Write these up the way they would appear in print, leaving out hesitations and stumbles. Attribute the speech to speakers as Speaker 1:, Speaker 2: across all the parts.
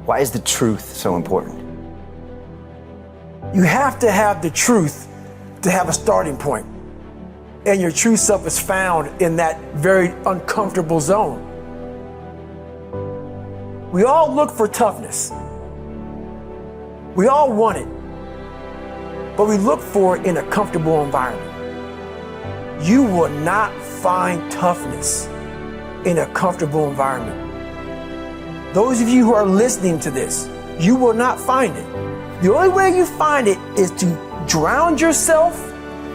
Speaker 1: Why is the truth so important?
Speaker 2: You have to have the truth to have a starting point. And your true self is found in that very uncomfortable zone. We all look for toughness. We all want it. But we look for it in a comfortable environment. You will not find toughness in a comfortable environment. Those of you who are listening to this, you will not find it. The only way you find it is to drown yourself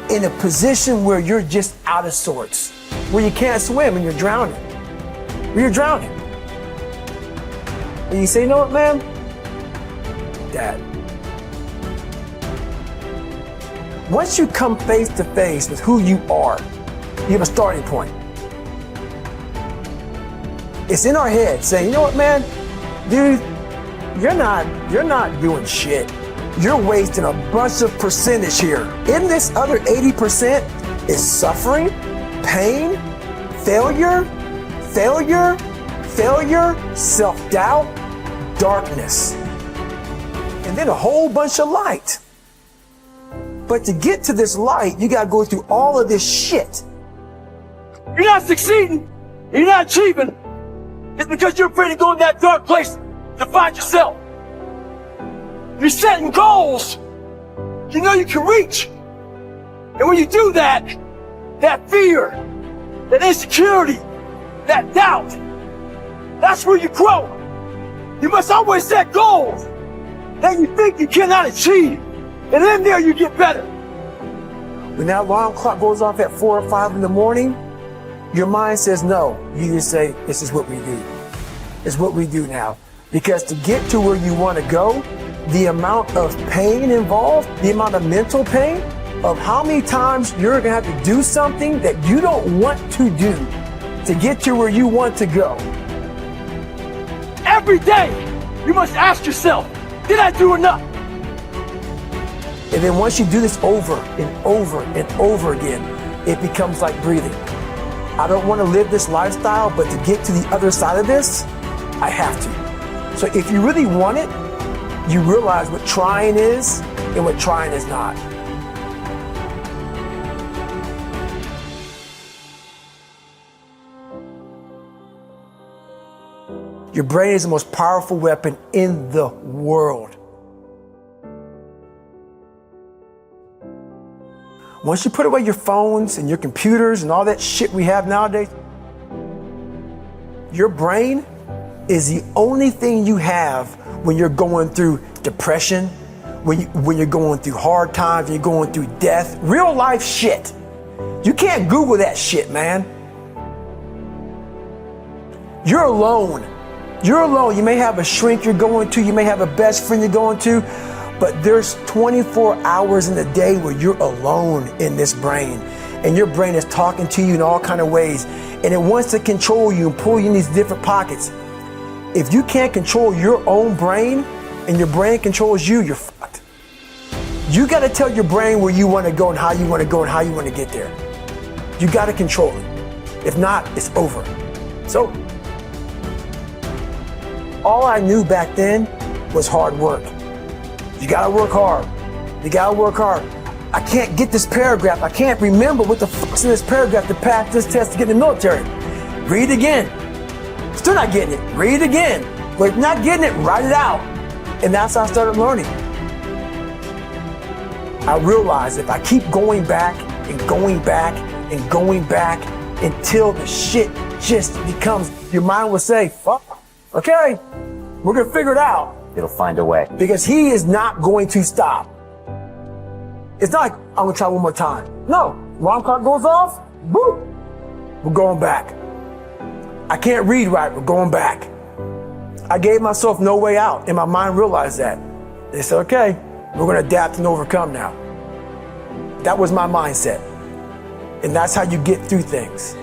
Speaker 2: in a position where you're just out of sorts, where you can't swim and you're drowning. Where you're drowning. And you say, you know what, man? Dad. Once you come face to face with who you are, you have a starting point. It's in our head saying, you know what, man? Dude, you're not doing shit. You're wasting a bunch of percentage here. In this other 80% is suffering, pain, failure, self-doubt, darkness, and then a whole bunch of light. But to get to this light, you gotta go through all of this shit. You're not succeeding, you're not achieving. It's because you're afraid to go in that dark place to find yourself. You're setting goals you know you can reach. And when you do that, that fear, that insecurity, that doubt, that's where you grow. You must always set goals that you think you cannot achieve. And in there you get better. When that alarm clock goes off at 4 or 5 in the morning, your mind says no. You just say, this is what we do. It's what we do now. Because to get to where you want to go, the amount of pain involved, the amount of mental pain, of how many times you're going to have to do something that you don't want to do to get to where you want to go. Every day, you must ask yourself, did I do enough? And then once you do this over and over and over again, it becomes like breathing. I don't want to live this lifestyle, but to get to the other side of this, I have to. So if you really want it, you realize what trying is and what trying is not. Your brain is the most powerful weapon in the world. Once you put away your phones and your computers and all that shit we have nowadays, your brain is the only thing you have when you're going through depression, when you're going through hard times, when you're going through death, real life shit. You can't Google that shit, man. You're alone. You're alone. You may have a shrink you're going to, you may have a best friend you're going to, but there's 24 hours in the day where you're alone in this brain, and your brain is talking to you in all kinds of ways, and it wants to control you and pull you in these different pockets. If you can't control your own brain and your brain controls you, you're fucked. You got to tell your brain where you want to go and how you want to go and how you want to get there. You got to control it. If not, it's over. So all I knew back then was hard work. You gotta work hard. You gotta work hard. I can't get this paragraph. I can't remember what the fuck's in this paragraph to pass this test to get in the military. Read it again. Still not getting it. Read it again. But if not getting it, write it out. And that's how I started learning. I realized if I keep going back and going back and going back until the shit just becomes, your mind will say, fuck, okay, we're gonna figure it out.
Speaker 1: It'll find a way.
Speaker 2: Because he is not going to stop. It's not like, I'm gonna try one more time. No, alarm clock goes off, boop, we're going back. I can't read right, we're going back. I gave myself no way out, and my mind realized that. They said, okay, we're gonna adapt and overcome now. That was my mindset. And that's how you get through things.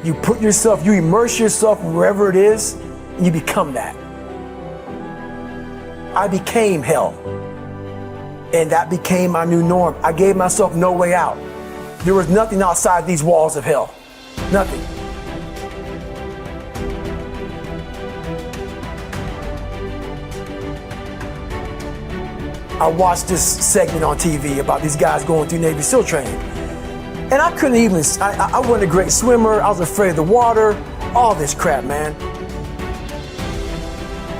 Speaker 2: You put yourself, you immerse yourself wherever it is, and you become that. I became hell. And that became my new norm. I gave myself no way out. There was nothing outside these walls of hell. Nothing. I watched this segment on TV about these guys going through Navy SEAL training. And I couldn't even, I wasn't a great swimmer. I was afraid of the water, all this crap, man.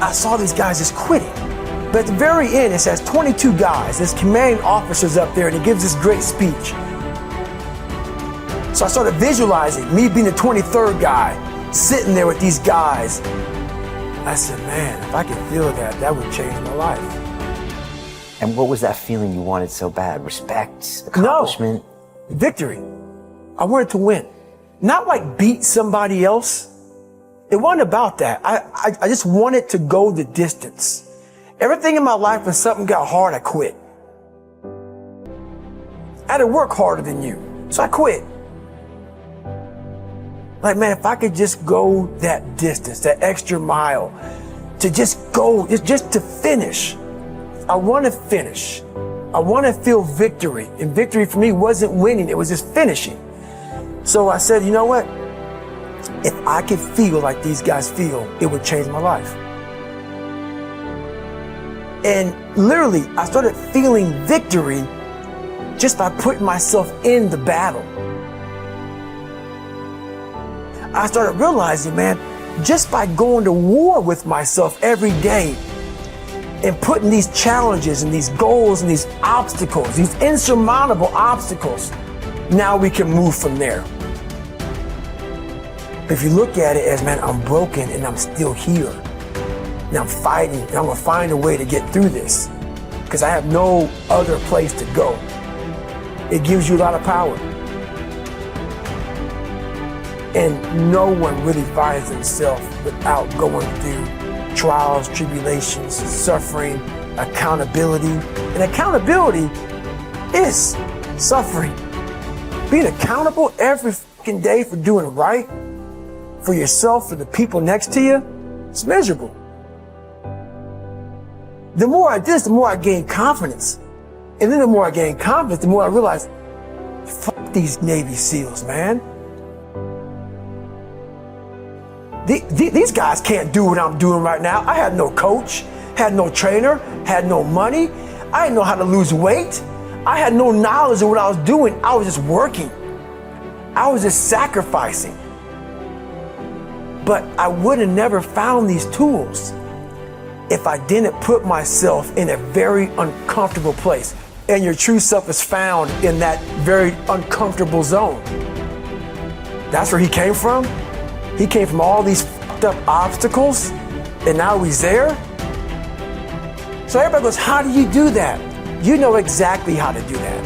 Speaker 2: I saw these guys just quitting. But at the very end, it says 22 guys. There's commanding officers up there, and he gives this great speech. So I started visualizing me being the 23rd guy, sitting there with these guys. I said, man, if I could feel that, that would change my life.
Speaker 1: And what was that feeling you wanted so bad? Respect? Accomplishment?
Speaker 2: No, victory. I wanted to win. Not like beat somebody else. It wasn't about that. I just wanted to go the distance. Everything in my life, when something got hard, I quit. I had to work harder than you, so I quit. Like, man, if I could just go that distance, that extra mile, to just go, just to finish. I want to finish. I want to feel victory. And victory for me wasn't winning, it was just finishing. So I said, you know what? If I could feel like these guys feel, it would change my life. And literally, I started feeling victory just by putting myself in the battle. I started realizing, man, just by going to war with myself every day and putting these challenges and these goals and these obstacles, these insurmountable obstacles, now we can move from there. If you look at it as, man, I'm broken and I'm still here. And I'm fighting and I'm gonna find a way to get through this because I have no other place to go. It gives you a lot of power. And no one really finds themselves without going through trials, tribulations, suffering, accountability. And accountability is suffering. Being accountable every fucking day for doing right for yourself, for the people next to you, it's miserable. The more I did this, the more I gained confidence. And then the more I gained confidence, the more I realized, fuck these Navy SEALs, man. These guys can't do what I'm doing right now. I had no coach, had no trainer, had no money. I didn't know how to lose weight. I had no knowledge of what I was doing. I was just working. I was just sacrificing. But I would have never found these tools if I didn't put myself in a very uncomfortable place. And your true self is found in that very uncomfortable zone. That's where he came from. He came from all these fucked up obstacles, and now he's there. So everybody goes, how do you do that? You know exactly how to do that.